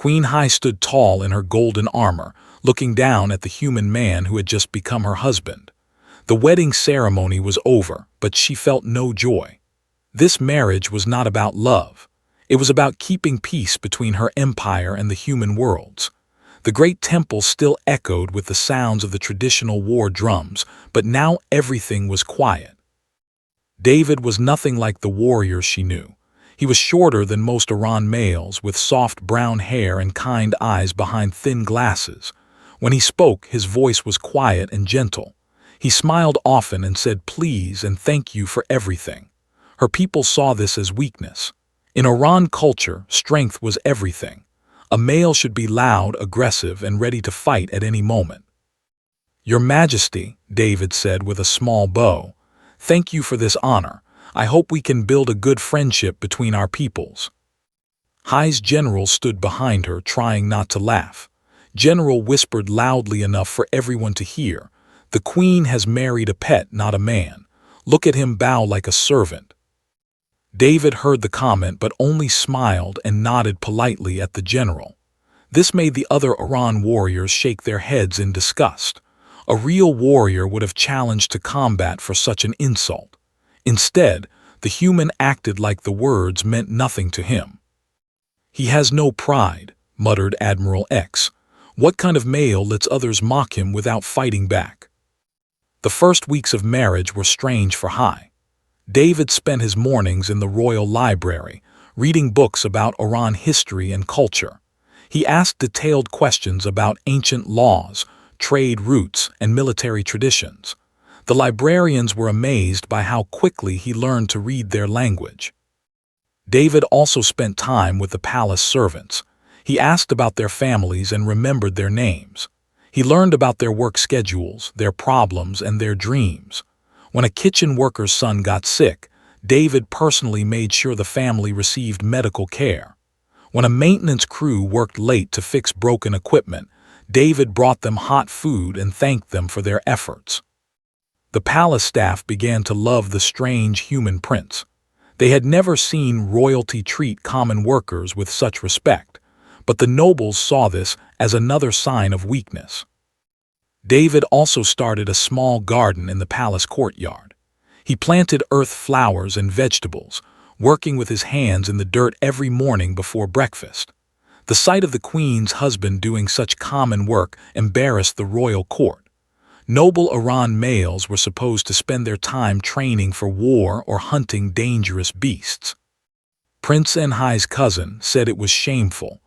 Queen Hai stood tall in her golden armor, looking down at the human man who had just become her husband. The wedding ceremony was over, but she felt no joy. This marriage was not about love. It was about keeping peace between her empire and the human worlds. The great temple still echoed with the sounds of the traditional war drums, but now everything was quiet. David was nothing like the warriors she knew. He was shorter than most Iran males, with soft brown hair and kind eyes behind thin glasses. When he spoke, his voice was quiet and gentle. He smiled often and said please and thank you for everything. Her people saw this as weakness. In Iran culture, strength was everything. A male should be loud, aggressive, and ready to fight at any moment. "Your Majesty," David said with a small bow, "thank you for this honor. I hope we can build a good friendship between our peoples." Hai's general stood behind her, trying not to laugh. General whispered loudly enough for everyone to hear, "The queen has married a pet, not a man. Look at him bow like a servant." David heard the comment but only smiled and nodded politely at the general. This made the other Iran warriors shake their heads in disgust. A real warrior would have challenged to combat for such an insult. Instead, the human acted like the words meant nothing to him. "He has no pride," muttered Admiral X. "What kind of male lets others mock him without fighting back?" The first weeks of marriage were strange for Hai. David spent his mornings in the royal library, reading books about Iran history and culture. He asked detailed questions about ancient laws, trade routes, and military traditions. The librarians were amazed by how quickly he learned to read their language. David also spent time with the palace servants. He asked about their families and remembered their names. He learned about their work schedules, their problems, and their dreams. When a kitchen worker's son got sick, David personally made sure the family received medical care. When a maintenance crew worked late to fix broken equipment, David brought them hot food and thanked them for their efforts. The palace staff began to love the strange human prince. They had never seen royalty treat common workers with such respect, but the nobles saw this as another sign of weakness. David also started a small garden in the palace courtyard. He planted earth flowers and vegetables, working with his hands in the dirt every morning before breakfast. The sight of the queen's husband doing such common work embarrassed the royal court. Noble Iran males were supposed to spend their time training for war or hunting dangerous beasts. Prince Enhai's cousin said it was shameful.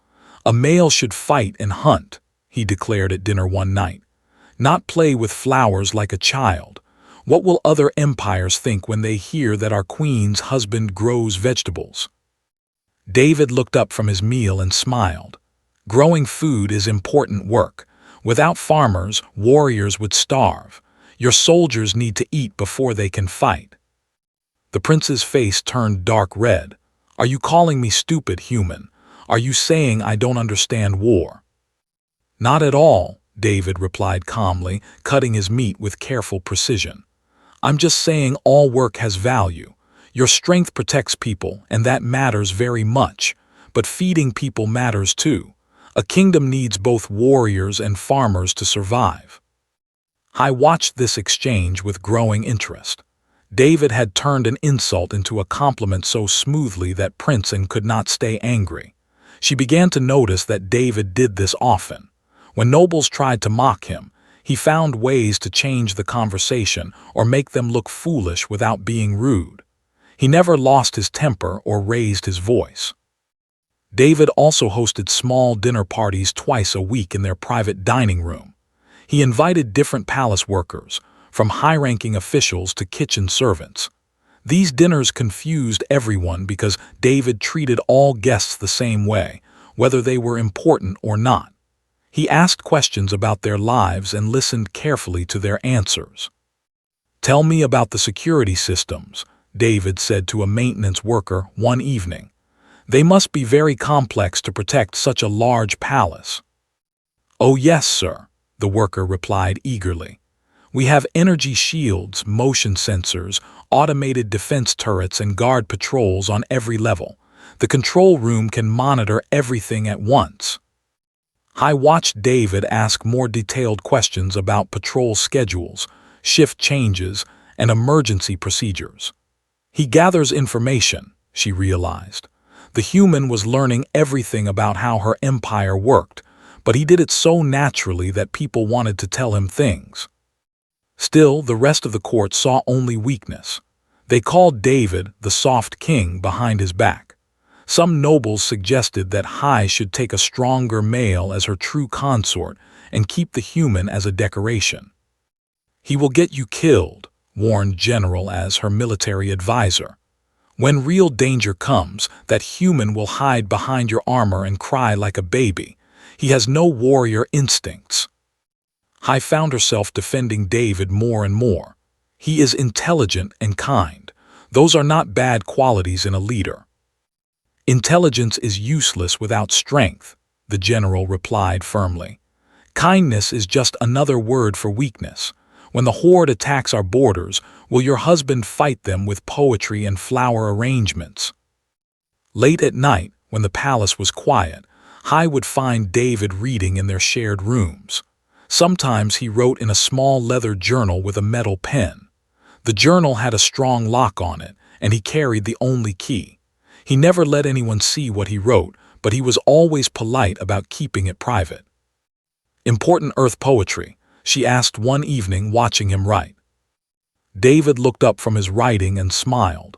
"A male should fight and hunt," he declared at dinner one night. "Not play with flowers like a child. What will other empires think when they hear that our queen's husband grows vegetables?" David looked up from his meal and smiled. Growing food is important work. Without farmers, warriors would starve. Your soldiers need to eat before they can fight. The prince's face turned dark red. "Are you calling me stupid, human? Are you saying I don't understand war?" "Not at all," David replied calmly, cutting his meat with careful precision. "I'm just saying all work has value. Your strength protects people, and that matters very much. But feeding people matters too. A kingdom needs both warriors and farmers to survive." I watched this exchange with growing interest. David had turned an insult into a compliment so smoothly that Princeton could not stay angry. She began to notice that David did this often. When nobles tried to mock him, he found ways to change the conversation or make them look foolish without being rude. He never lost his temper or raised his voice. David also hosted small dinner parties twice a week in their private dining room. He invited different palace workers, from high-ranking officials to kitchen servants. These dinners confused everyone because David treated all guests the same way, whether they were important or not. He asked questions about their lives and listened carefully to their answers. "Tell me about the security systems," David said to a maintenance worker one evening. "They must be very complex to protect such a large palace." "Oh yes, sir," the worker replied eagerly. "We have energy shields, motion sensors, automated defense turrets, and guard patrols on every level. The control room can monitor everything at once." Hai watched David ask more detailed questions about patrol schedules, shift changes, and emergency procedures. He gathers information, she realized. The human was learning everything about how her empire worked, but he did it so naturally that people wanted to tell him things. Still, the rest of the court saw only weakness. They called David the soft king behind his back. Some nobles suggested that Hai should take a stronger male as her true consort and keep the human as a decoration. "He will get you killed," warned General as her military advisor. "When real danger comes, that human will hide behind your armor and cry like a baby. He has no warrior instincts." Hai found herself defending David more and more. "He is intelligent and kind. Those are not bad qualities in a leader." "Intelligence is useless without strength," the general replied firmly. "Kindness is just another word for weakness. When the horde attacks our borders, will your husband fight them with poetry and flower arrangements?" Late at night, when the palace was quiet, Hai would find David reading in their shared rooms. Sometimes he wrote in a small leather journal with a metal pen. The journal had a strong lock on it, and he carried the only key. He never let anyone see what he wrote, but he was always polite about keeping it private. "Important Earth poetry?" she asked one evening watching him write. David looked up from his writing and smiled.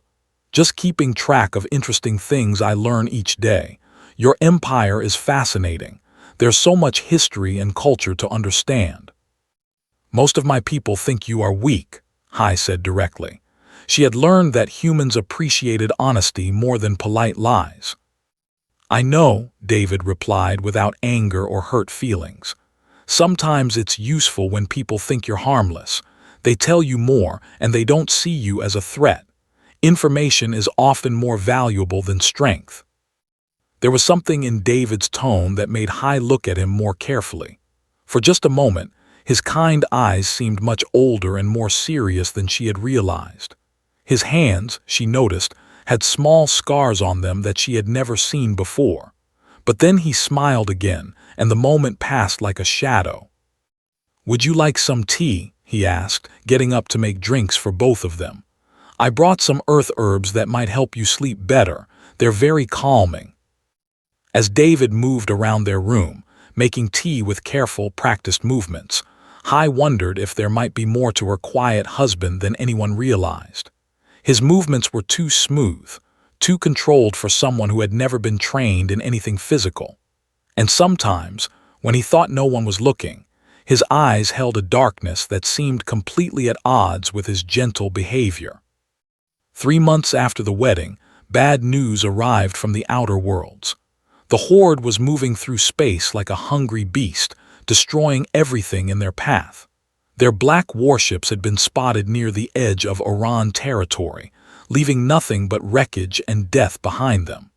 "Just keeping track of interesting things I learn each day. Your empire is fascinating. There's so much history and culture to understand." "Most of my people think you are weak," Hai said directly. She had learned that humans appreciated honesty more than polite lies. "I know," David replied without anger or hurt feelings. "Sometimes it's useful when people think you're harmless. They tell you more, and they don't see you as a threat. Information is often more valuable than strength." There was something in David's tone that made Hai look at him more carefully. For just a moment, his kind eyes seemed much older and more serious than she had realized. His hands, she noticed, had small scars on them that she had never seen before. But then he smiled again, and the moment passed like a shadow. "Would you like some tea?" he asked, getting up to make drinks for both of them. "I brought some earth herbs that might help you sleep better. They're very calming." As David moved around their room, making tea with careful, practiced movements, Hai wondered if there might be more to her quiet husband than anyone realized. His movements were too smooth, too controlled for someone who had never been trained in anything physical. And sometimes, when he thought no one was looking, his eyes held a darkness that seemed completely at odds with his gentle behavior. 3 months after the wedding, bad news arrived from the outer worlds. The horde was moving through space like a hungry beast, destroying everything in their path. Their black warships had been spotted near the edge of Iran territory, leaving nothing but wreckage and death behind them.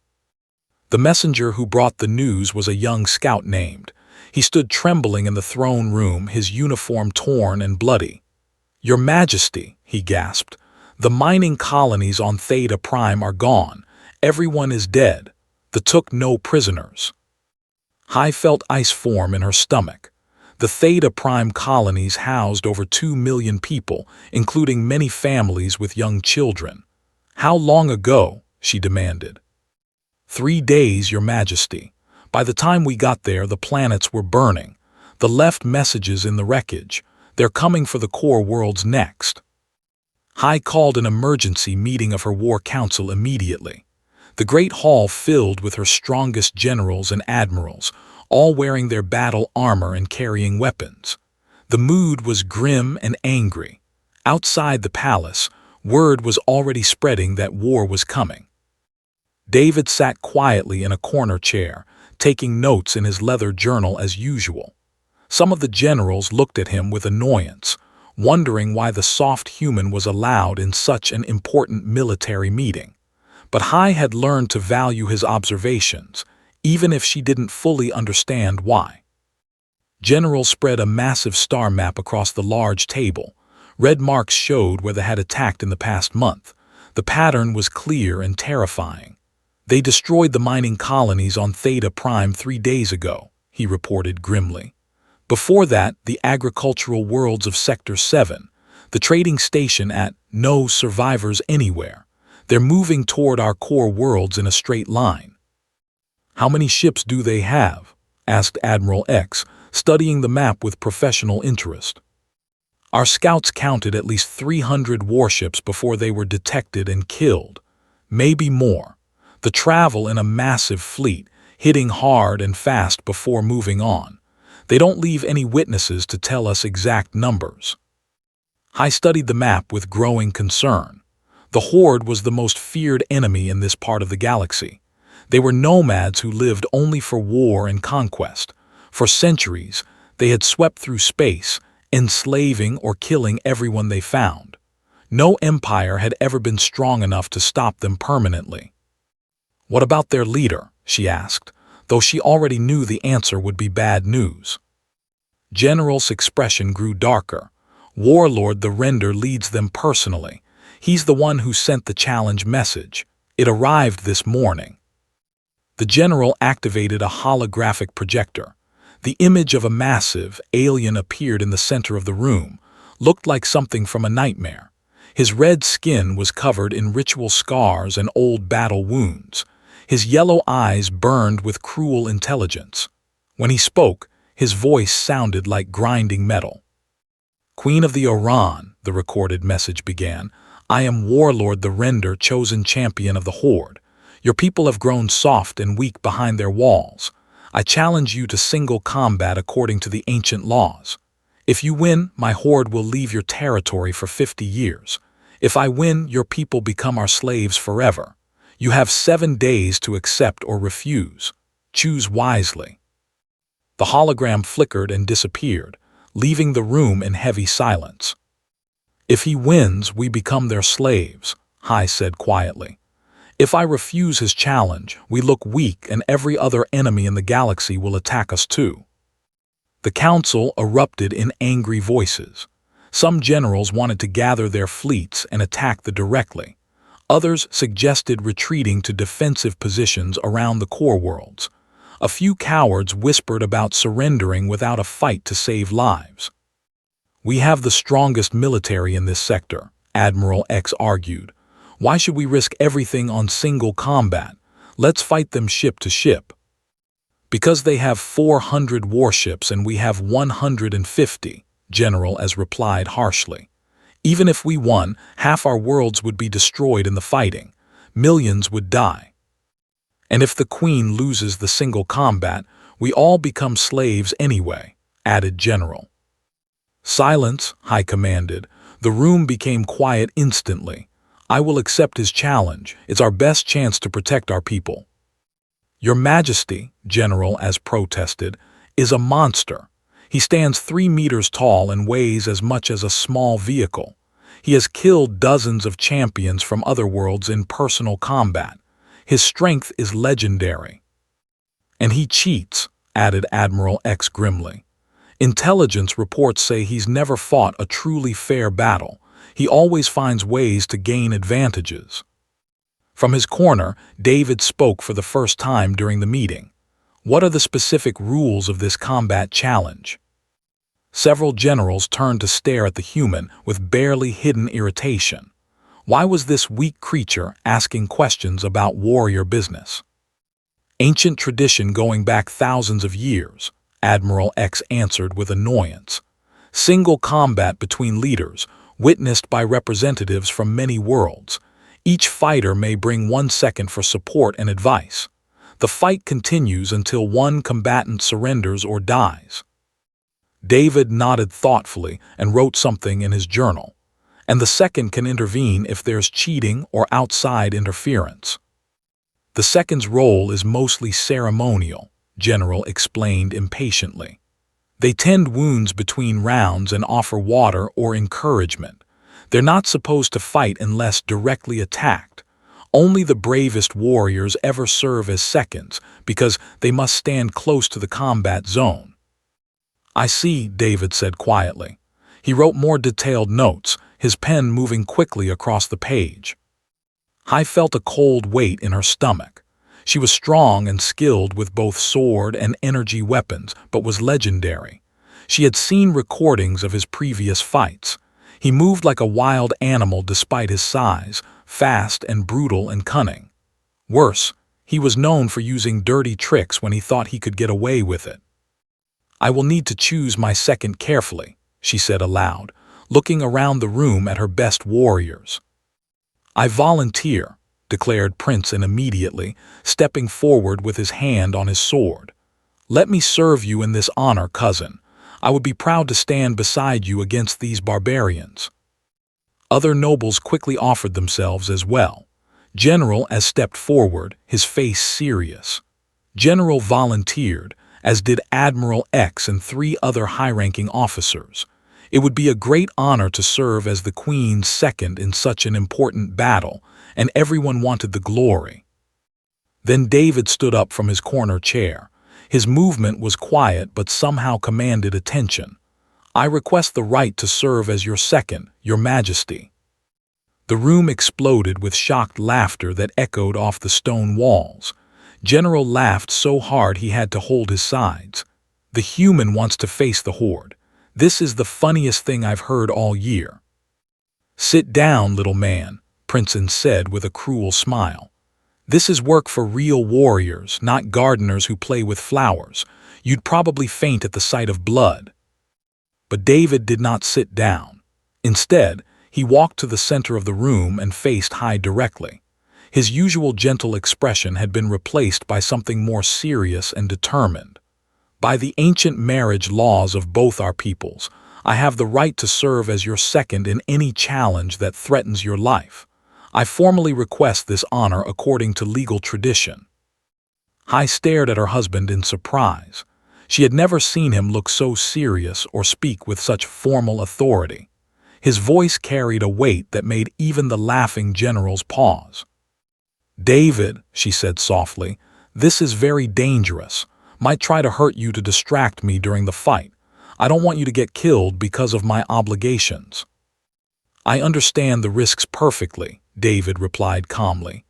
The messenger who brought the news was a young scout named. He stood trembling in the throne room, his uniform torn and bloody. "Your Majesty," he gasped, "the mining colonies on Theta Prime are gone. Everyone is dead. They took no prisoners." Hai felt ice form in her stomach. The Theta Prime colonies housed over 2 million people, including many families with young children. "How long ago?" she demanded. 3 days, Your Majesty. By the time we got there, the planets were burning. The left messages in the wreckage. They're coming for the core worlds next." Hai called an emergency meeting of her war council immediately. The great hall filled with her strongest generals and admirals, all wearing their battle armor and carrying weapons. The mood was grim and angry. Outside the palace, word was already spreading that war was coming. David sat quietly in a corner chair, taking notes in his leather journal as usual. Some of the generals looked at him with annoyance, wondering why the soft human was allowed in such an important military meeting. But Hai had learned to value his observations, even if she didn't fully understand why. General spread a massive star map across the large table. Red marks showed where they had attacked in the past month. The pattern was clear and terrifying. "They destroyed the mining colonies on Theta Prime 3 days ago," he reported grimly. Before that, the agricultural worlds of Sector 7, the trading station at No Survivors Anywhere. They're moving toward our core worlds in a straight line. How many ships do they have? Asked Admiral X, studying the map with professional interest. Our scouts counted at least 300 warships before they were detected and killed. Maybe more. The travel in a massive fleet, hitting hard and fast before moving on. They don't leave any witnesses to tell us exact numbers. I studied the map with growing concern. The Horde was the most feared enemy in this part of the galaxy. They were nomads who lived only for war and conquest. For centuries, they had swept through space, enslaving or killing everyone they found. No empire had ever been strong enough to stop them permanently. What about their leader? She asked, though she already knew the answer would be bad news. General's expression grew darker. Warlord the Render leads them personally. He's the one who sent the challenge message. It arrived this morning. The general activated a holographic projector. The image of a massive alien appeared in the center of the room, looked like something from a nightmare. His red skin was covered in ritual scars and old battle wounds. His yellow eyes burned with cruel intelligence. When he spoke, his voice sounded like grinding metal. Queen of the Oran, the recorded message began, I am Warlord the Render, chosen champion of the Horde. Your people have grown soft and weak behind their walls. I challenge you to single combat according to the ancient laws. If you win, my Horde will leave your territory for 50 years. If I win, your people become our slaves forever. You have 7 days to accept or refuse. Choose wisely. The hologram flickered and disappeared, leaving the room in heavy silence. If he wins, we become their slaves, Hai said quietly. If I refuse his challenge, we look weak and every other enemy in the galaxy will attack us too. The council erupted in angry voices. Some generals wanted to gather their fleets and attack directly. Others suggested retreating to defensive positions around the core worlds. A few cowards whispered about surrendering without a fight to save lives. We have the strongest military in this sector, Admiral X argued. Why should we risk everything on single combat? Let's fight them ship to ship. Because they have 400 warships and we have 150, General S replied harshly. Even if we won, half our worlds would be destroyed in the fighting. Millions would die. And if the Queen loses the single combat, we all become slaves anyway, added General. Silence, Hai commanded. The room became quiet instantly. I will accept his challenge. It's our best chance to protect our people. Your Majesty, General S protested, is a monster. He stands 3 meters tall and weighs as much as a small vehicle. He has killed dozens of champions from other worlds in personal combat. His strength is legendary. And he cheats, added Admiral X grimly. Intelligence reports say he's never fought a truly fair battle. He always finds ways to gain advantages. From his corner, David spoke for the first time during the meeting. What are the specific rules of this combat challenge? Several generals turned to stare at the human with barely hidden irritation. Why was this weak creature asking questions about warrior business? Ancient tradition going back thousands of years, Admiral X answered with annoyance. Single combat between leaders, witnessed by representatives from many worlds. Each fighter may bring 1 second for support and advice. The fight continues until one combatant surrenders or dies. David nodded thoughtfully and wrote something in his journal. And the second can intervene if there's cheating or outside interference. The second's role is mostly ceremonial, General explained impatiently. They tend wounds between rounds and offer water or encouragement. They're not supposed to fight unless directly attacked. Only the bravest warriors ever serve as seconds because they must stand close to the combat zone. I see, David said quietly. He wrote more detailed notes, his pen moving quickly across the page. I felt a cold weight in her stomach. She was strong and skilled with both sword and energy weapons, but was legendary. She had seen recordings of his previous fights. He moved like a wild animal despite his size, fast and brutal and cunning. Worse, he was known for using dirty tricks when he thought he could get away with it. "I will need to choose my second carefully," she said aloud, looking around the room at her best warriors. "I volunteer," declared Princeton immediately, stepping forward with his hand on his sword. "Let me serve you in this honor, cousin. I would be proud to stand beside you against these barbarians." Other nobles quickly offered themselves as well. General as stepped forward, his face serious. General volunteered, as did Admiral X and 3 other high-ranking officers. It would be a great honor to serve as the Queen's second in such an important battle, and everyone wanted the glory. Then David stood up from his corner chair. His movement was quiet but somehow commanded attention. "I request the right to serve as your second, Your Majesty." The room exploded with shocked laughter that echoed off the stone walls. General laughed so hard he had to hold his sides. "The human wants to face the horde. This is the funniest thing I've heard all year." "Sit down, little man," Princeton said with a cruel smile. "This is work for real warriors, not gardeners who play with flowers. You'd probably faint at the sight of blood." But David did not sit down. Instead, he walked to the center of the room and faced Hyde directly. His usual gentle expression had been replaced by something more serious and determined. "By the ancient marriage laws of both our peoples, I have the right to serve as your second in any challenge that threatens your life. I formally request this honor according to legal tradition." Hyde stared at her husband in surprise. She had never seen him look so serious or speak with such formal authority. His voice carried a weight that made even the laughing generals pause. "David," she said softly, "this is very dangerous. Might try to hurt you to distract me during the fight. I don't want you to get killed because of my obligations." "I understand the risks perfectly," David replied calmly.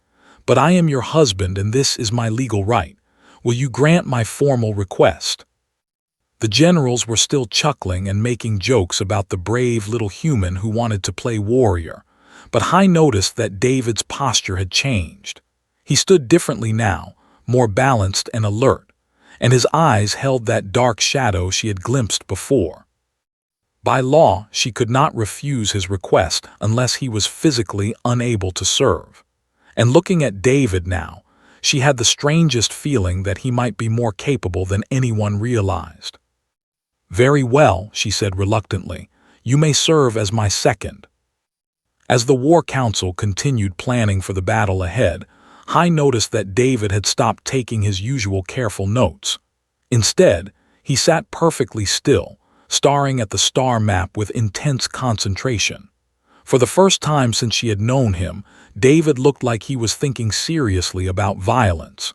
"But I am your husband and this is my legal right. Will you grant my formal request?" The generals were still chuckling and making jokes about the brave little human who wanted to play warrior, but Hyde noticed that David's posture had changed. He stood differently now, more balanced and alert, and his eyes held that dark shadow she had glimpsed before. By law, she could not refuse his request unless he was physically unable to serve. And looking at David now, she had the strangest feeling that he might be more capable than anyone realized. "Very well," she said reluctantly, "you may serve as my second." As the War Council continued planning for the battle ahead, Hyde noticed that David had stopped taking his usual careful notes. Instead, he sat perfectly still, staring at the star map with intense concentration. For the first time since she had known him, David looked like he was thinking seriously about violence.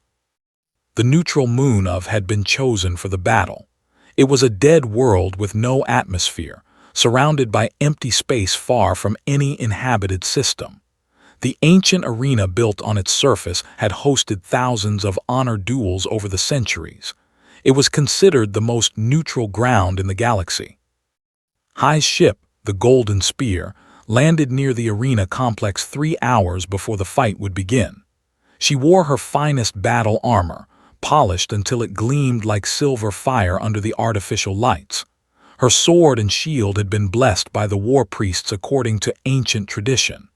The neutral moon had been chosen for the battle. It was a dead world with no atmosphere, surrounded by empty space far from any inhabited system. The ancient arena built on its surface had hosted thousands of honor duels over the centuries. It was considered the most neutral ground in the galaxy. Hyde's ship, the Golden Spear, landed near the arena complex 3 hours before the fight would begin. She wore her finest battle armor, polished until it gleamed like silver fire under the artificial lights. Her sword and shield had been blessed by the war priests according to ancient tradition.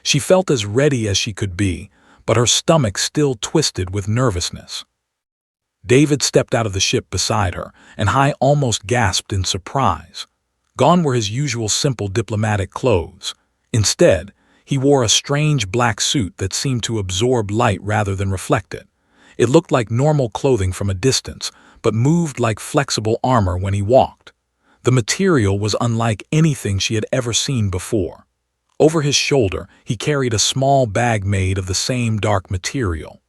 She felt as ready as she could be, but her stomach still twisted with nervousness. David stepped out of the ship beside her, and Hyde almost gasped in surprise. Gone were his usual simple diplomatic clothes. Instead, he wore a strange black suit that seemed to absorb light rather than reflect it. It looked like normal clothing from a distance, but moved like flexible armor when he walked. The material was unlike anything she had ever seen before. Over his shoulder, he carried a small bag made of the same dark material.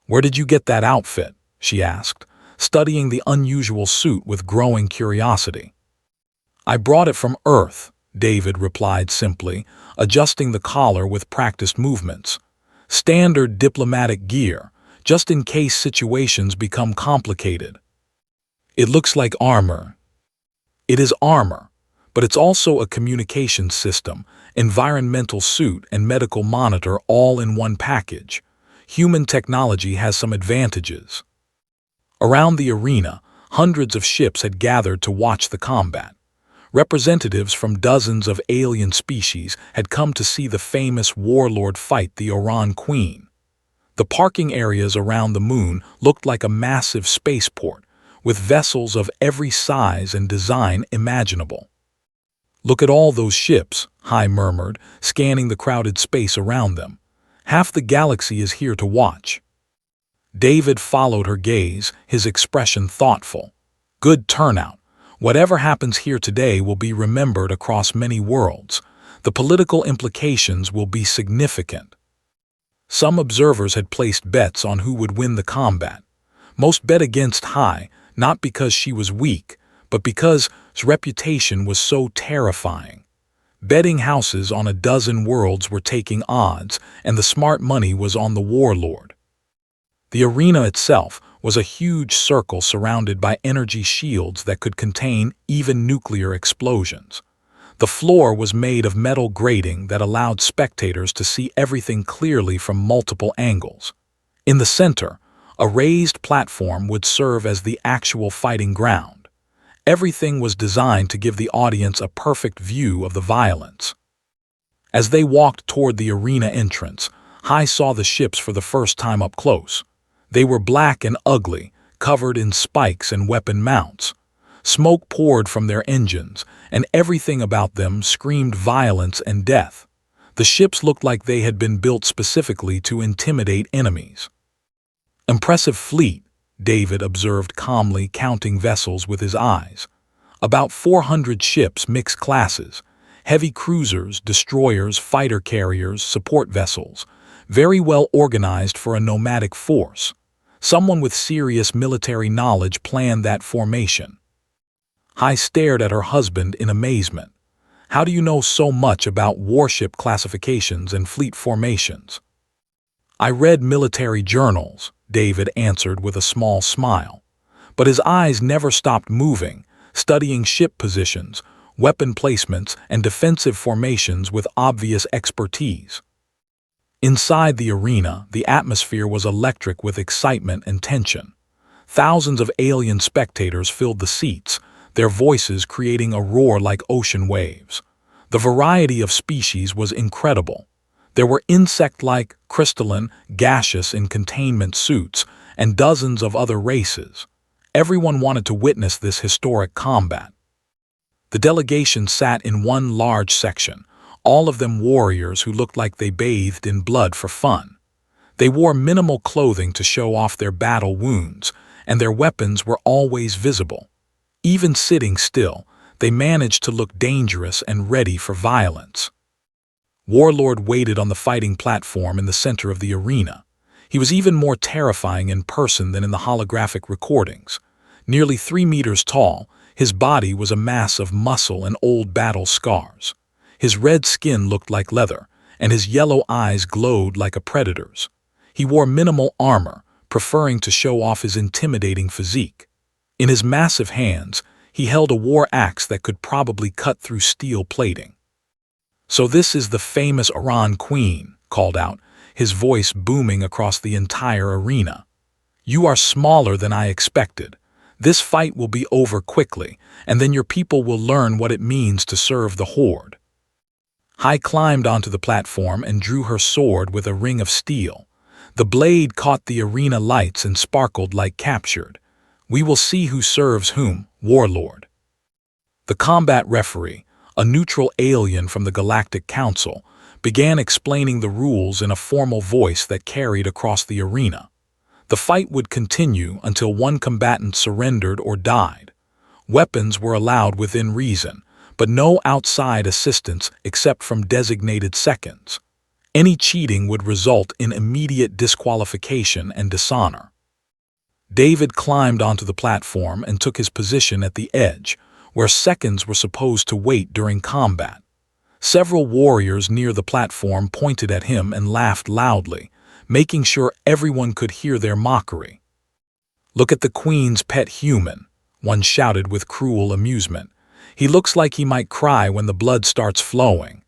"Where did you get that outfit?" she asked, studying the unusual suit with growing curiosity. "I brought it from Earth," David replied simply, adjusting the collar with practiced movements. "Standard diplomatic gear, just in case situations become complicated. It looks like armor. It is armor, but it's also a communication system, environmental suit, and medical monitor all in one package. Human technology has some advantages. Around the arena, hundreds of ships had gathered to watch the combat. Representatives from dozens of alien species had come to see the famous warlord fight the Orion Queen. The parking areas around the moon looked like a massive spaceport, with vessels of every size and design imaginable. "Look at all those ships," Hai murmured, scanning the crowded space around them. "Half the galaxy is here to watch." David followed her gaze, his expression thoughtful. "Good turnout. Whatever happens here today will be remembered across many worlds. The political implications will be significant." Some observers had placed bets on who would win the combat. Most bet against Hai, not because she was weak, but because his reputation was so terrifying. Betting houses on a dozen worlds were taking odds, and the smart money was on the warlord. The arena itself was a huge circle surrounded by energy shields that could contain even nuclear explosions. The floor was made of metal grating that allowed spectators to see everything clearly from multiple angles. In the center, a raised platform would serve as the actual fighting ground. Everything was designed to give the audience a perfect view of the violence. As they walked toward the arena entrance, Hai saw the ships for the first time up close. They were black and ugly, covered in spikes and weapon mounts. Smoke poured from their engines, and everything about them screamed violence and death. The ships looked like they had been built specifically to intimidate enemies. "Impressive fleet," David observed calmly, counting vessels with his eyes. "About 400 ships, mixed classes. Heavy cruisers, destroyers, fighter carriers, support vessels. Very well organized for a nomadic force. Someone with serious military knowledge planned that formation." Hai stared at her husband in amazement. "How do you know so much about warship classifications and fleet formations?" "I read military journals," David answered with a small smile. But his eyes never stopped moving, studying ship positions, weapon placements, and defensive formations with obvious expertise. Inside the arena, the atmosphere was electric with excitement and tension. Thousands of alien spectators filled the seats, their voices creating a roar like ocean waves. The variety of species was incredible. There were insect-like, crystalline, gaseous in containment suits, and dozens of other races. Everyone wanted to witness this historic combat. The delegation sat in one large section, all of them warriors who looked like they bathed in blood for fun. They wore minimal clothing to show off their battle wounds, and their weapons were always visible. Even sitting still, they managed to look dangerous and ready for violence. Warlord waited on the fighting platform in the center of the arena. He was even more terrifying in person than in the holographic recordings. Nearly 3 meters tall, his body was a mass of muscle and old battle scars. His red skin looked like leather, and his yellow eyes glowed like a predator's. He wore minimal armor, preferring to show off his intimidating physique. In his massive hands, he held a war axe that could probably cut through steel plating. "So this is the famous Orion Queen," called out, his voice booming across the entire arena. "You are smaller than I expected. This fight will be over quickly, and then your people will learn what it means to serve the Horde." Hai climbed onto the platform and drew her sword with a ring of steel. The blade caught the arena lights and sparkled like captured. "We will see who serves whom, warlord." The combat referee, a neutral alien from the Galactic Council, began explaining the rules in a formal voice that carried across the arena. The fight would continue until one combatant surrendered or died. Weapons were allowed within reason, but no outside assistance except from designated seconds. Any cheating would result in immediate disqualification and dishonor. David climbed onto the platform and took his position at the edge, where seconds were supposed to wait during combat. Several warriors near the platform pointed at him and laughed loudly, making sure everyone could hear their mockery. "Look at the Queen's pet human," one shouted with cruel amusement. "He looks like he might cry when the blood starts flowing."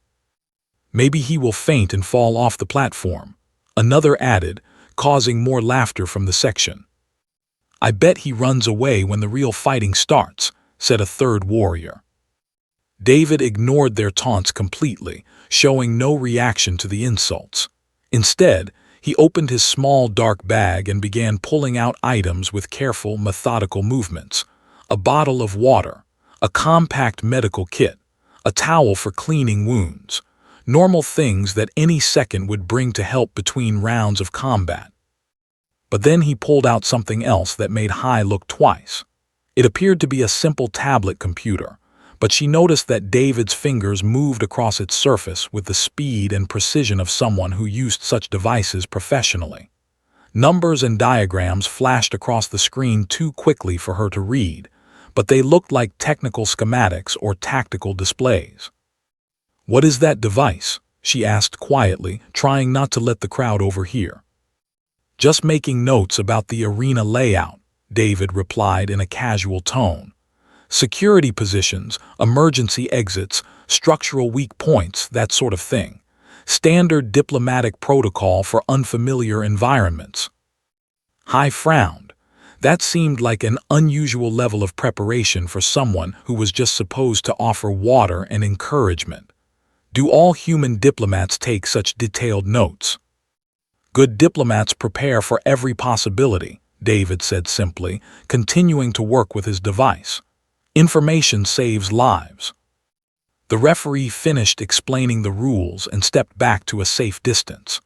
"Maybe he will faint and fall off the platform," another added, causing more laughter from the section. "I bet he runs away when the real fighting starts," said a third warrior. David ignored their taunts completely, showing no reaction to the insults. Instead, he opened his small dark bag and began pulling out items with careful, methodical movements. A bottle of water, a compact medical kit, a towel for cleaning wounds. Normal things that any second would bring to help between rounds of combat. But then he pulled out something else that made Hai look twice. It appeared to be a simple tablet computer, but she noticed that David's fingers moved across its surface with the speed and precision of someone who used such devices professionally. Numbers and diagrams flashed across the screen too quickly for her to read, but they looked like technical schematics or tactical displays. "What is that device?" she asked quietly, trying not to let the crowd overhear. "Just making notes about the arena layout," David replied in a casual tone. "Security positions, emergency exits, structural weak points, that sort of thing. Standard diplomatic protocol for unfamiliar environments." Hai frowned. That seemed like an unusual level of preparation for someone who was just supposed to offer water and encouragement. Do all human diplomats take such detailed notes? "Good diplomats prepare for every possibility," David said simply, continuing to work with his device. "Information saves lives." The referee finished explaining the rules and stepped back to a safe distance.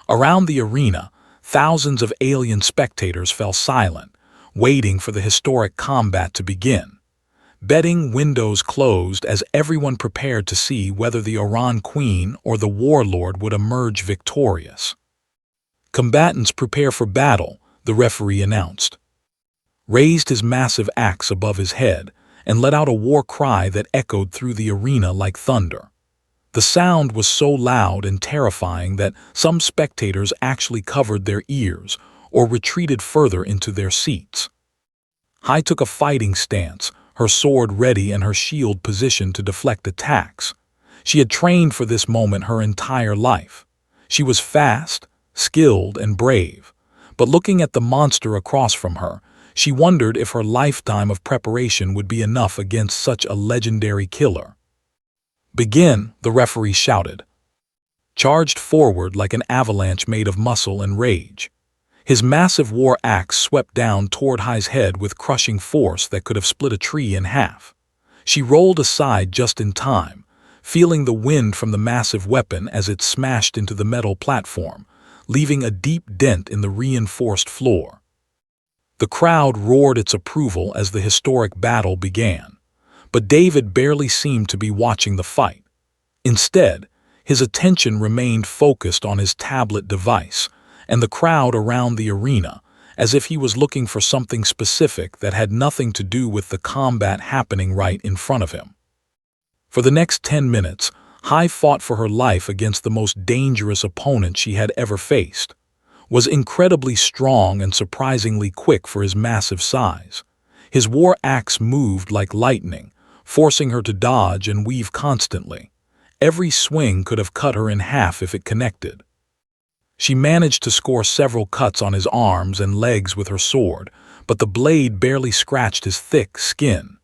Around the arena, thousands of alien spectators fell silent, waiting for the historic combat to begin. Betting windows closed as everyone prepared to see whether the Oran Queen or the Warlord would emerge victorious. "Combatants prepare for battle," the referee announced. Raised his massive axe above his head and let out a war cry that echoed through the arena like thunder. The sound was so loud and terrifying that some spectators actually covered their ears or retreated further into their seats. Hai took a fighting stance, her sword ready and her shield positioned to deflect attacks. She had trained for this moment her entire life. She was fast, skilled, and brave, but looking at the monster across from her, she wondered if her lifetime of preparation would be enough against such a legendary killer. "Begin," the referee shouted. Charged forward like an avalanche made of muscle and rage. His massive war axe swept down toward Hai's head with crushing force that could have split a tree in half. She rolled aside just in time, feeling the wind from the massive weapon as it smashed into the metal platform, leaving a deep dent in the reinforced floor. The crowd roared its approval as the historic battle began, but David barely seemed to be watching the fight. Instead, his attention remained focused on his tablet device and the crowd around the arena, as if he was looking for something specific that had nothing to do with the combat happening right in front of him. For the next 10 minutes, Hai fought for her life against the most dangerous opponent she had ever faced. Was incredibly strong and surprisingly quick for his massive size. His war axe moved like lightning, forcing her to dodge and weave constantly. Every swing could have cut her in half if it connected. She managed to score several cuts on his arms and legs with her sword, but the blade barely scratched his thick skin.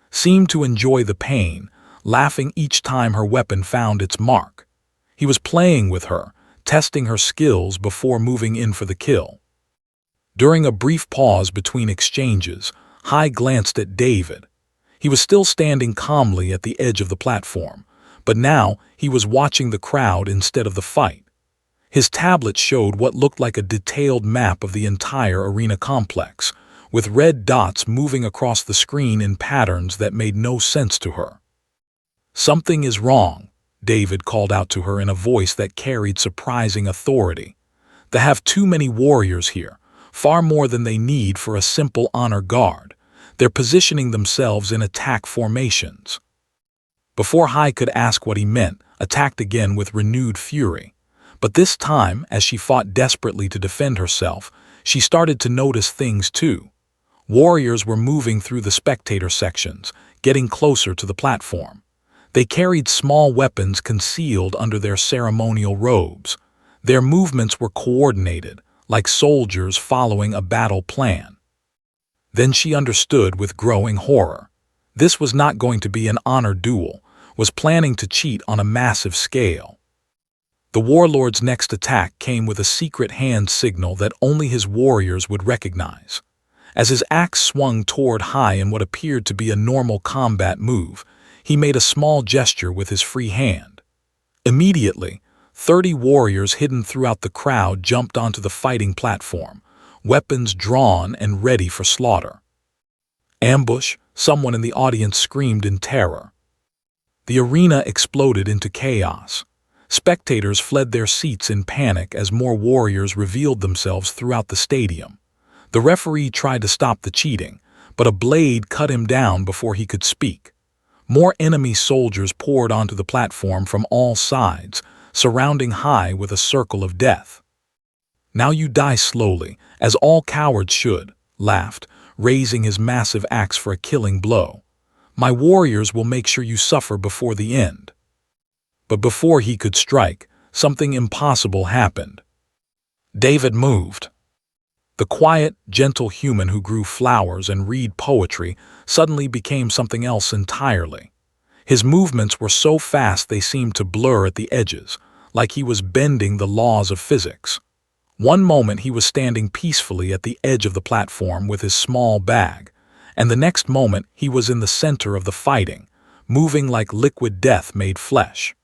Seemed to enjoy the pain, laughing each time her weapon found its mark. He was playing with her, testing her skills before moving in for the kill. During a brief pause between exchanges, Hai glanced at David. He was still standing calmly at the edge of the platform, but now he was watching the crowd instead of the fight. His tablet showed what looked like a detailed map of the entire arena complex, with red dots moving across the screen in patterns that made no sense to her. "Something is wrong," David called out to her in a voice that carried surprising authority. "They have too many warriors here, far more than they need for a simple honor guard. They're positioning themselves in attack formations." Before Hai could ask what he meant, attacked again with renewed fury. But this time, as she fought desperately to defend herself, she started to notice things too. Warriors were moving through the spectator sections, getting closer to the platform. They carried small weapons concealed under their ceremonial robes. Their movements were coordinated, like soldiers following a battle plan. Then she understood with growing horror. This was not going to be an honor duel, was planning to cheat on a massive scale. The warlord's next attack came with a secret hand signal that only his warriors would recognize. As his axe swung toward Hai in what appeared to be a normal combat move, he made a small gesture with his free hand. Immediately, 30 warriors hidden throughout the crowd jumped onto the fighting platform, weapons drawn and ready for slaughter. Ambush, someone in the audience screamed in terror. The arena exploded into chaos. Spectators fled their seats in panic as more warriors revealed themselves throughout the stadium. The referee tried to stop the cheating, but a blade cut him down before he could speak. More enemy soldiers poured onto the platform from all sides, surrounding Hai with a circle of death. "Now you die slowly, as all cowards should," laughed, raising his massive axe for a killing blow. "My warriors will make sure you suffer before the end." But before he could strike, something impossible happened. David moved. The quiet, gentle human who grew flowers and read poetry suddenly became something else entirely. His movements were so fast they seemed to blur at the edges, like he was bending the laws of physics. One moment he was standing peacefully at the edge of the platform with his small bag, and the next moment he was in the center of the fighting, moving like liquid death made flesh.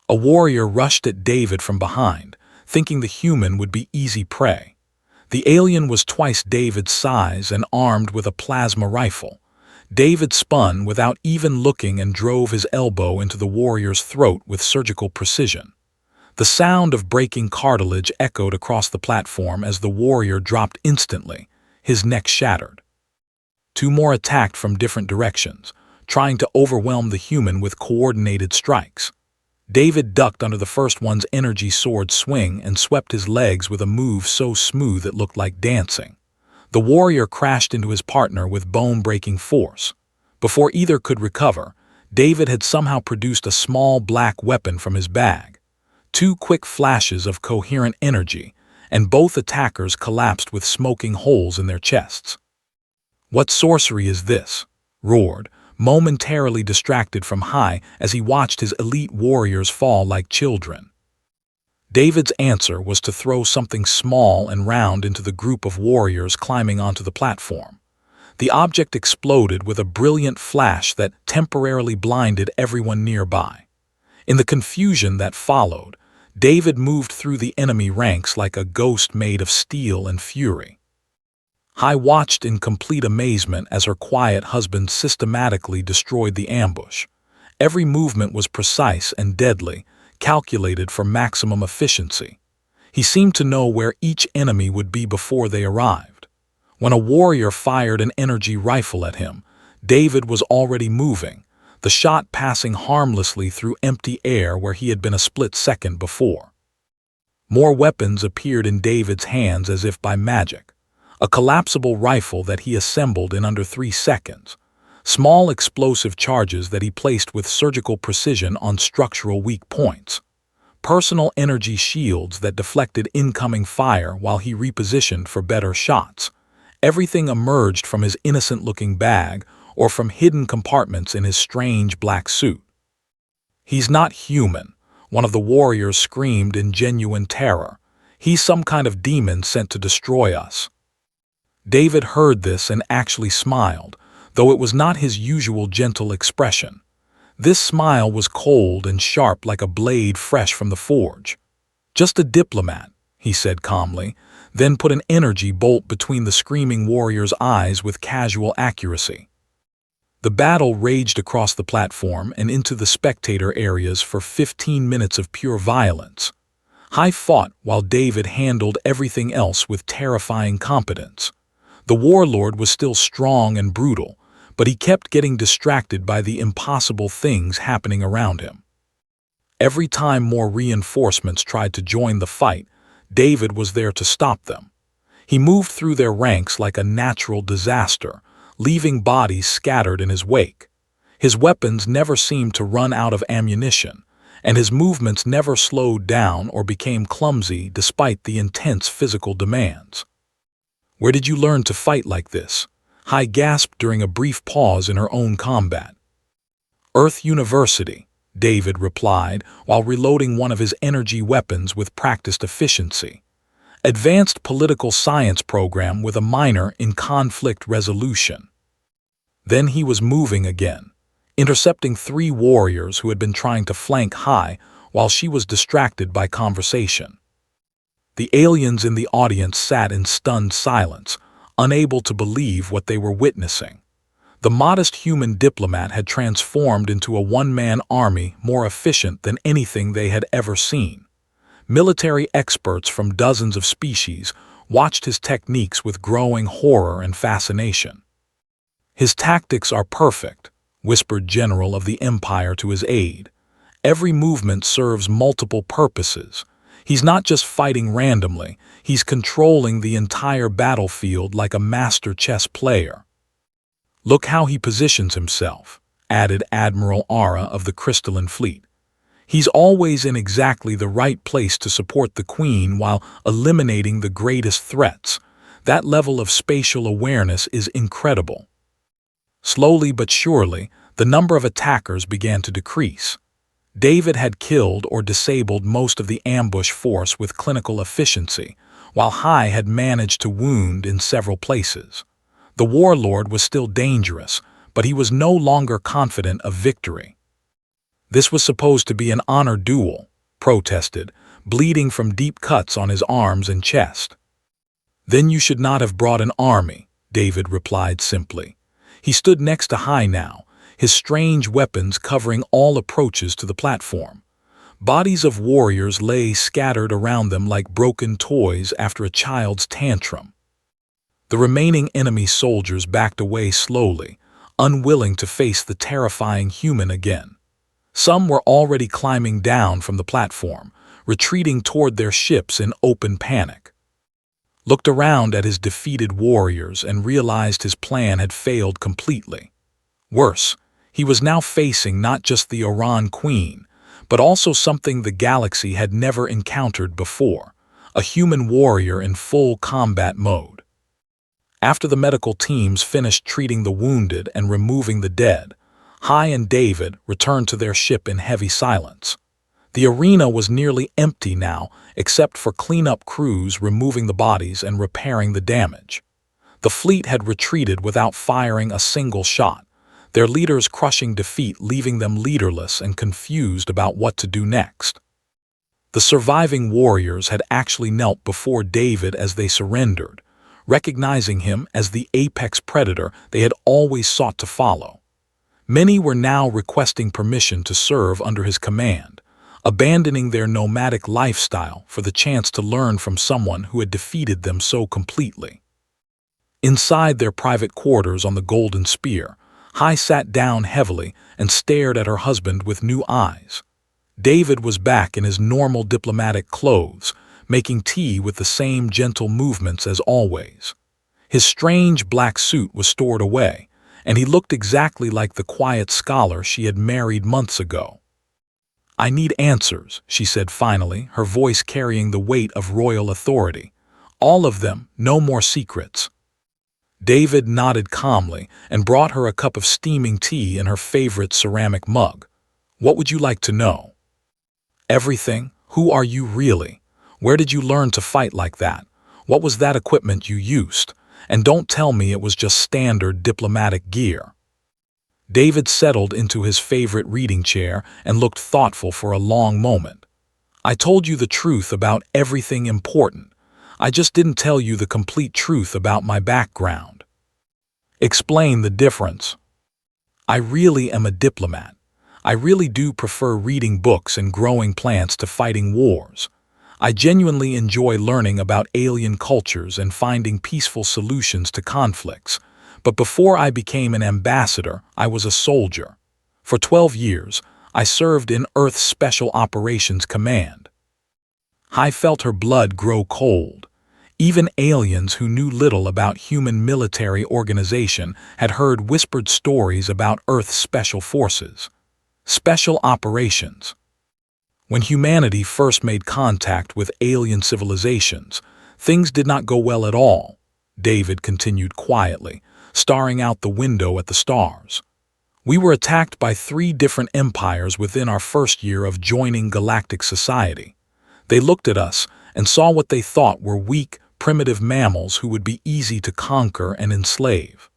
A warrior rushed at David from behind, thinking the human would be easy prey. The alien was twice David's size and armed with a plasma rifle. David spun without even looking and drove his elbow into the warrior's throat with surgical precision. The sound of breaking cartilage echoed across the platform as the warrior dropped instantly, his neck shattered. Two more attacked from different directions, trying to overwhelm the human with coordinated strikes. David ducked under the first one's energy sword swing and swept his legs with a move so smooth it looked like dancing. The warrior crashed into his partner with bone-breaking force. Before either could recover, David had somehow produced a small black weapon from his bag. Two quick flashes of coherent energy, and both attackers collapsed with smoking holes in their chests. "What sorcery is this?" roared, momentarily distracted from Hai as he watched his elite warriors fall like children. David's answer was to throw something small and round into the group of warriors climbing onto the platform. The object exploded with a brilliant flash that temporarily blinded everyone nearby. In the confusion that followed, David moved through the enemy ranks like a ghost made of steel and fury. Hai watched in complete amazement as her quiet husband systematically destroyed the ambush. Every movement was precise and deadly, calculated for maximum efficiency. He seemed to know where each enemy would be before they arrived. When a warrior fired an energy rifle at him, David was already moving, the shot passing harmlessly through empty air where he had been a split second before. More weapons appeared in David's hands as if by magic. A collapsible rifle that he assembled in under 3 seconds. Small explosive charges that he placed with surgical precision on structural weak points. Personal energy shields that deflected incoming fire while he repositioned for better shots. Everything emerged from his innocent-looking bag or from hidden compartments in his strange black suit. "He's not human," one of the warriors screamed in genuine terror. "He's some kind of demon sent to destroy us." David heard this and actually smiled, though it was not his usual gentle expression. This smile was cold and sharp like a blade fresh from the forge. "Just a diplomat," he said calmly, then put an energy bolt between the screaming warrior's eyes with casual accuracy. The battle raged across the platform and into the spectator areas for 15 minutes of pure violence. Hai fought while David handled everything else with terrifying competence. The warlord was still strong and brutal, but he kept getting distracted by the impossible things happening around him. Every time more reinforcements tried to join the fight, David was there to stop them. He moved through their ranks like a natural disaster, leaving bodies scattered in his wake. His weapons never seemed to run out of ammunition, and his movements never slowed down or became clumsy despite the intense physical demands. "Where did you learn to fight like this?" Hai gasped during a brief pause in her own combat. "Earth University," David replied while reloading one of his energy weapons with practiced efficiency. "Advanced Political Science program with a minor in conflict resolution." Then he was moving again, intercepting 3 warriors who had been trying to flank Hai while she was distracted by conversation. The aliens in the audience sat in stunned silence, unable to believe what they were witnessing. The modest human diplomat had transformed into a one-man army more efficient than anything they had ever seen. Military experts from dozens of species watched his techniques with growing horror and fascination. "His tactics are perfect," whispered General of the Empire to his aide. "Every movement serves multiple purposes. He's not just fighting randomly, he's controlling the entire battlefield like a master chess player." "Look how he positions himself," added Admiral Ara of the Crystalline Fleet. "He's always in exactly the right place to support the Queen while eliminating the greatest threats. That level of spatial awareness is incredible." Slowly but surely, the number of attackers began to decrease. David had killed or disabled most of the ambush force with clinical efficiency, while Hai had managed to wound in several places. The warlord was still dangerous, but he was no longer confident of victory. "This was supposed to be an honor duel," protested, bleeding from deep cuts on his arms and chest. "Then you should not have brought an army," David replied simply. He stood next to Hai now, his strange weapons covering all approaches to the platform. Bodies of warriors lay scattered around them like broken toys after a child's tantrum. The remaining enemy soldiers backed away slowly, unwilling to face the terrifying human again. Some were already climbing down from the platform, retreating toward their ships in open panic. Looked around at his defeated warriors and realized his plan had failed completely. Worse, he was now facing not just the Oran Queen, but also something the galaxy had never encountered before, a human warrior in full combat mode. After the medical teams finished treating the wounded and removing the dead, Hai and David returned to their ship in heavy silence. The arena was nearly empty now, except for cleanup crews removing the bodies and repairing the damage. The fleet had retreated without firing a single shot, their leaders crushing defeat, leaving them leaderless and confused about what to do next. The surviving warriors had actually knelt before David as they surrendered, recognizing him as the apex predator they had always sought to follow. Many were now requesting permission to serve under his command, abandoning their nomadic lifestyle for the chance to learn from someone who had defeated them so completely. Inside their private quarters on the Golden Spear, Hai sat down heavily and stared at her husband with new eyes. David was back in his normal diplomatic clothes, making tea with the same gentle movements as always. His strange black suit was stored away, and he looked exactly like the quiet scholar she had married months ago. "I need answers," she said finally, her voice carrying the weight of royal authority. "All of them, no more secrets." David nodded calmly and brought her a cup of steaming tea in her favorite ceramic mug. "What would you like to know?" "Everything. Who are you really? Where did you learn to fight like that? What was that equipment you used? And don't tell me it was just standard diplomatic gear." David settled into his favorite reading chair and looked thoughtful for a long moment. "I told you the truth about everything important. I just didn't tell you the complete truth about my background." "Explain the difference." "I really am a diplomat. I really do prefer reading books and growing plants to fighting wars. I genuinely enjoy learning about alien cultures and finding peaceful solutions to conflicts. But before I became an ambassador, I was a soldier. For 12 years, I served in Earth's Special Operations Command. I felt her blood grow cold. Even aliens who knew little about human military organization had heard whispered stories about Earth's special forces. Special operations. When humanity first made contact with alien civilizations, things did not go well at all, David continued quietly, staring out the window at the stars. We were attacked by 3 different empires within our first year of joining galactic society. They looked at us and saw what they thought were weak, primitive mammals who would be easy to conquer and enslave.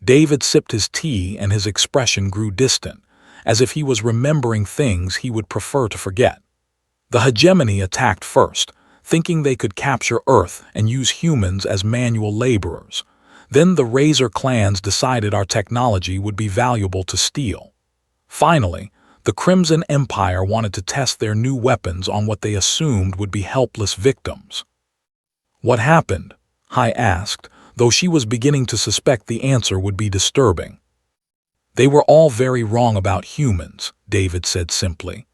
David sipped his tea and his expression grew distant, as if he was remembering things he would prefer to forget. The hegemony attacked first, thinking they could capture Earth and use humans as manual laborers. Then the Razor clans decided our technology would be valuable to steal. Finally, the Crimson Empire wanted to test their new weapons on what they assumed would be helpless victims. What happened? I asked, though she was beginning to suspect the answer would be disturbing. They were all very wrong about humans, David said simply.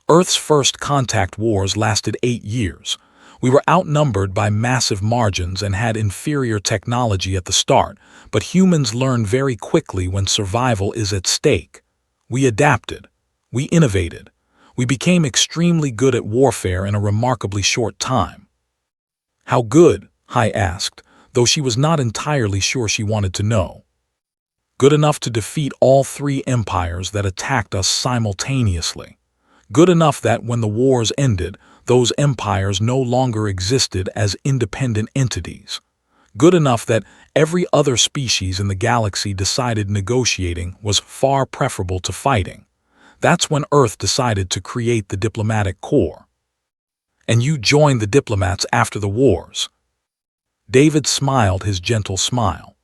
Earth's first contact wars lasted 8 years. We were outnumbered by massive margins and had inferior technology at the start, but humans learn very quickly when survival is at stake. We adapted. We innovated. We became extremely good at warfare in a remarkably short time. How good? I asked, though she was not entirely sure she wanted to know. Good enough to defeat all 3 empires that attacked us simultaneously. Good enough that when the wars ended, those empires no longer existed as independent entities. Good enough that every other species in the galaxy decided negotiating was far preferable to fighting. That's when Earth decided to create the diplomatic corps. And you joined the diplomats after the wars. David smiled his gentle smile.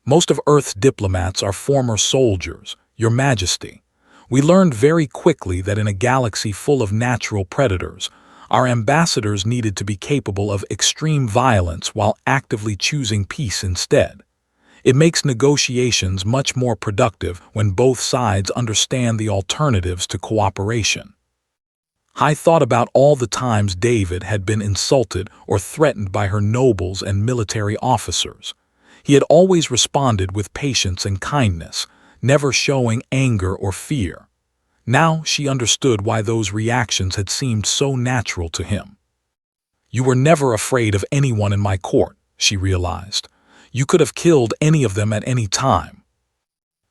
Most of Earth's diplomats are former soldiers, Your Majesty. We learned very quickly that in a galaxy full of natural predators, our ambassadors needed to be capable of extreme violence while actively choosing peace instead. It makes negotiations much more productive when both sides understand the alternatives to cooperation. I thought about all the times David had been insulted or threatened by her nobles and military officers. He had always responded with patience and kindness, never showing anger or fear. Now she understood why those reactions had seemed so natural to him. You were never afraid of anyone in my court, she realized. You could have killed any of them at any time.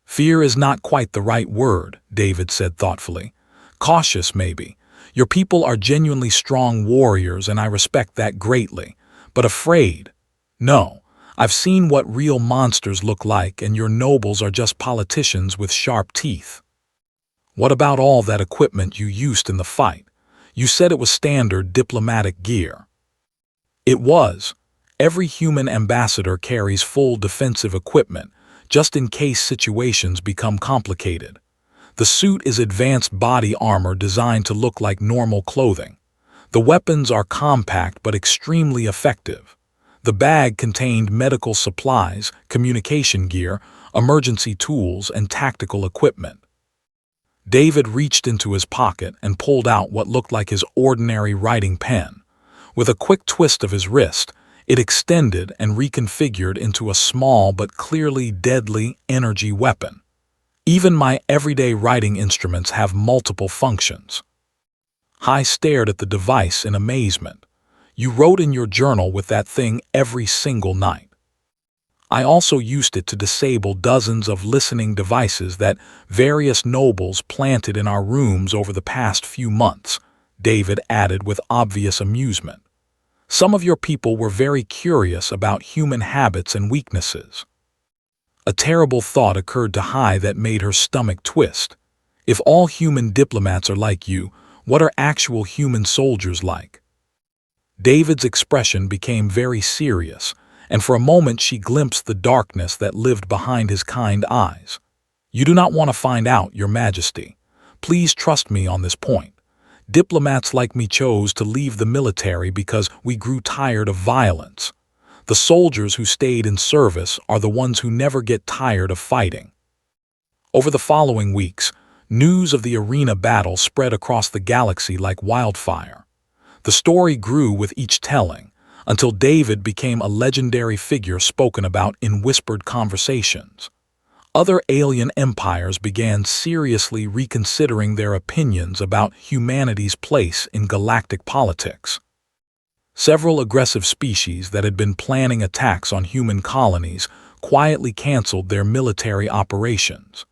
Fear is not quite the right word, David said thoughtfully. Cautious, maybe. Your people are genuinely strong warriors and I respect that greatly. But afraid? No. I've seen what real monsters look like and your nobles are just politicians with sharp teeth. What about all that equipment you used in the fight? You said it was standard diplomatic gear. It was. Every human ambassador carries full defensive equipment, just in case situations become complicated. The suit is advanced body armor designed to look like normal clothing. The weapons are compact but extremely effective. The bag contained medical supplies, communication gear, emergency tools, and tactical equipment. David reached into his pocket and pulled out what looked like his ordinary writing pen. With a quick twist of his wrist, it extended and reconfigured into a small but clearly deadly energy weapon. Even my everyday writing instruments have multiple functions. I stared at the device in amazement. You wrote in your journal with that thing every single night. I also used it to disable dozens of listening devices that various nobles planted in our rooms over the past few months, David added with obvious amusement. Some of your people were very curious about human habits and weaknesses. A terrible thought occurred to Hai that made her stomach twist. If all human diplomats are like you, what are actual human soldiers like? David's expression became very serious, and for a moment she glimpsed the darkness that lived behind his kind eyes. You do not want to find out, Your Majesty. Please trust me on this point. Diplomats like me chose to leave the military because we grew tired of violence. The soldiers who stayed in service are the ones who never get tired of fighting. Over the following weeks, news of the arena battle spread across the galaxy like wildfire. The story grew with each telling, until David became a legendary figure spoken about in whispered conversations. Other alien empires began seriously reconsidering their opinions about humanity's place in galactic politics. Several aggressive species that had been planning attacks on human colonies quietly canceled their military operations.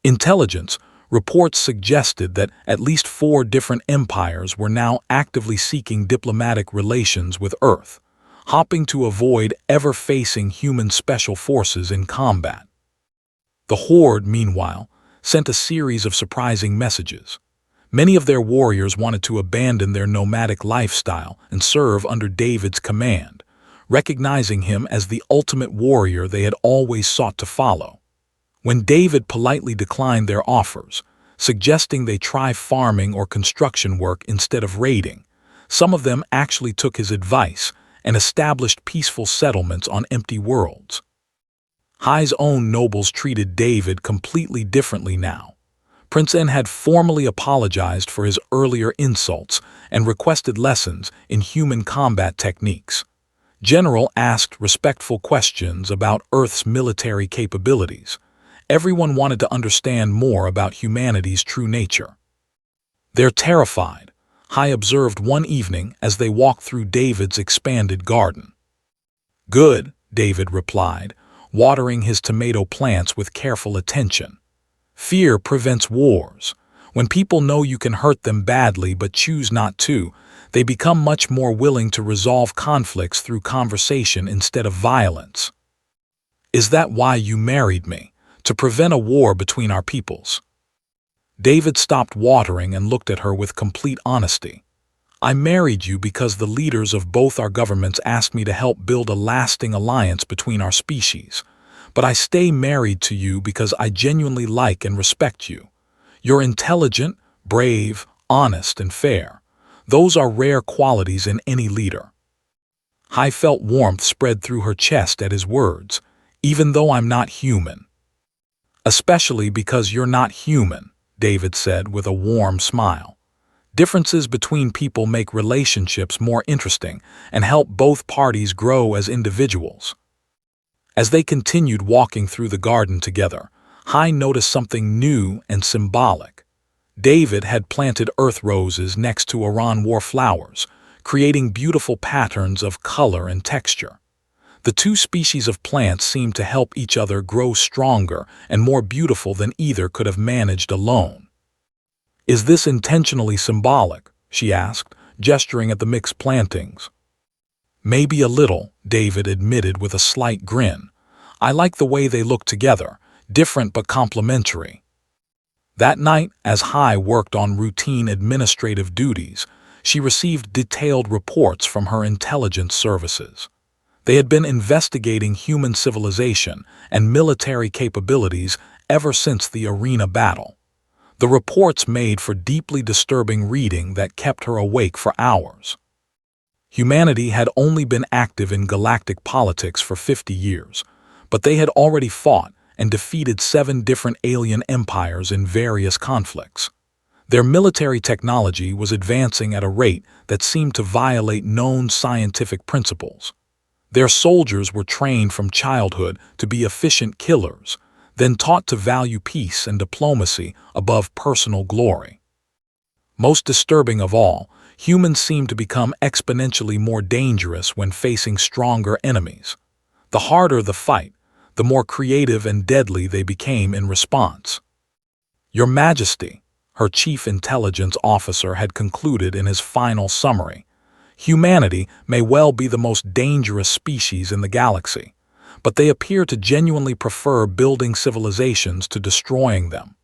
Intelligence reports suggested that at least 4 different empires were now actively seeking diplomatic relations with Earth, hoping to avoid ever facing human special forces in combat. The Horde, meanwhile, sent a series of surprising messages. Many of their warriors wanted to abandon their nomadic lifestyle and serve under David's command, recognizing him as the ultimate warrior they had always sought to follow. When David politely declined their offers, suggesting they try farming or construction work instead of raiding, some of them actually took his advice and established peaceful settlements on empty worlds. High's own nobles treated David completely differently now. Prince N had formally apologized for his earlier insults and requested lessons in human combat techniques. General asked respectful questions about Earth's military capabilities. Everyone wanted to understand more about humanity's true nature. "They're terrified," High observed one evening as they walked through David's expanded garden. "Good," David replied, watering his tomato plants with careful attention. "Fear prevents wars. When people know you can hurt them badly but choose not to, they become much more willing to resolve conflicts through conversation instead of violence." "Is that why you married me? To prevent a war between our peoples?" David stopped watering and looked at her with complete honesty. "I married you because the leaders of both our governments asked me to help build a lasting alliance between our species. But I stay married to you because I genuinely like and respect you. You're intelligent, brave, honest, and fair. Those are rare qualities in any leader." High felt warmth spread through her chest at his words, "Even though I'm not human." "Especially because you're not human," David said with a warm smile. "Differences between people make relationships more interesting and help both parties grow as individuals." As they continued walking through the garden together, High noticed something new and symbolic. David had planted earth roses next to Iran war flowers, creating beautiful patterns of color and texture. The 2 species of plants seemed to help each other grow stronger and more beautiful than either could have managed alone. "Is this intentionally symbolic?" she asked, gesturing at the mixed plantings. "Maybe a little," David admitted with a slight grin. "I like the way they look together, different but complementary." That night, as High worked on routine administrative duties, she received detailed reports from her intelligence services. They had been investigating human civilization and military capabilities ever since the arena battle. The reports made for deeply disturbing reading that kept her awake for hours. Humanity had only been active in galactic politics for 50 years, but they had already fought and defeated 7 different alien empires in various conflicts. Their military technology was advancing at a rate that seemed to violate known scientific principles. Their soldiers were trained from childhood to be efficient killers, then taught to value peace and diplomacy above personal glory. Most disturbing of all, humans seemed to become exponentially more dangerous when facing stronger enemies. The harder the fight, the more creative and deadly they became in response. "Your Majesty," her chief intelligence officer had concluded in his final summary, "humanity may well be the most dangerous species in the galaxy, but they appear to genuinely prefer building civilizations to destroying them."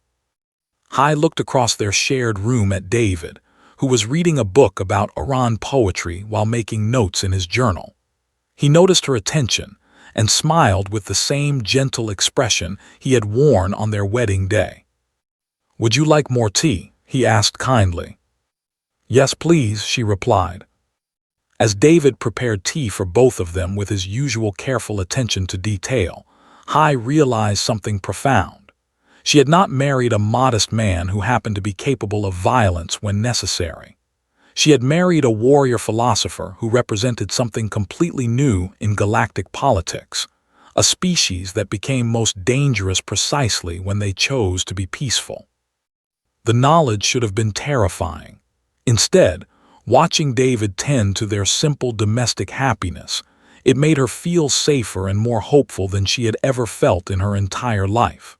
High looked across their shared room at David, who was reading a book about Iran poetry while making notes in his journal. He noticed her attention and smiled with the same gentle expression he had worn on their wedding day. "Would you like more tea?" he asked kindly. "Yes, please," she replied. As David prepared tea for both of them with his usual careful attention to detail, High realized something profound. She had not married a modest man who happened to be capable of violence when necessary. She had married a warrior philosopher who represented something completely new in galactic politics, a species that became most dangerous precisely when they chose to be peaceful. The knowledge should have been terrifying. Instead, watching David tend to their simple domestic happiness, it made her feel safer and more hopeful than she had ever felt in her entire life.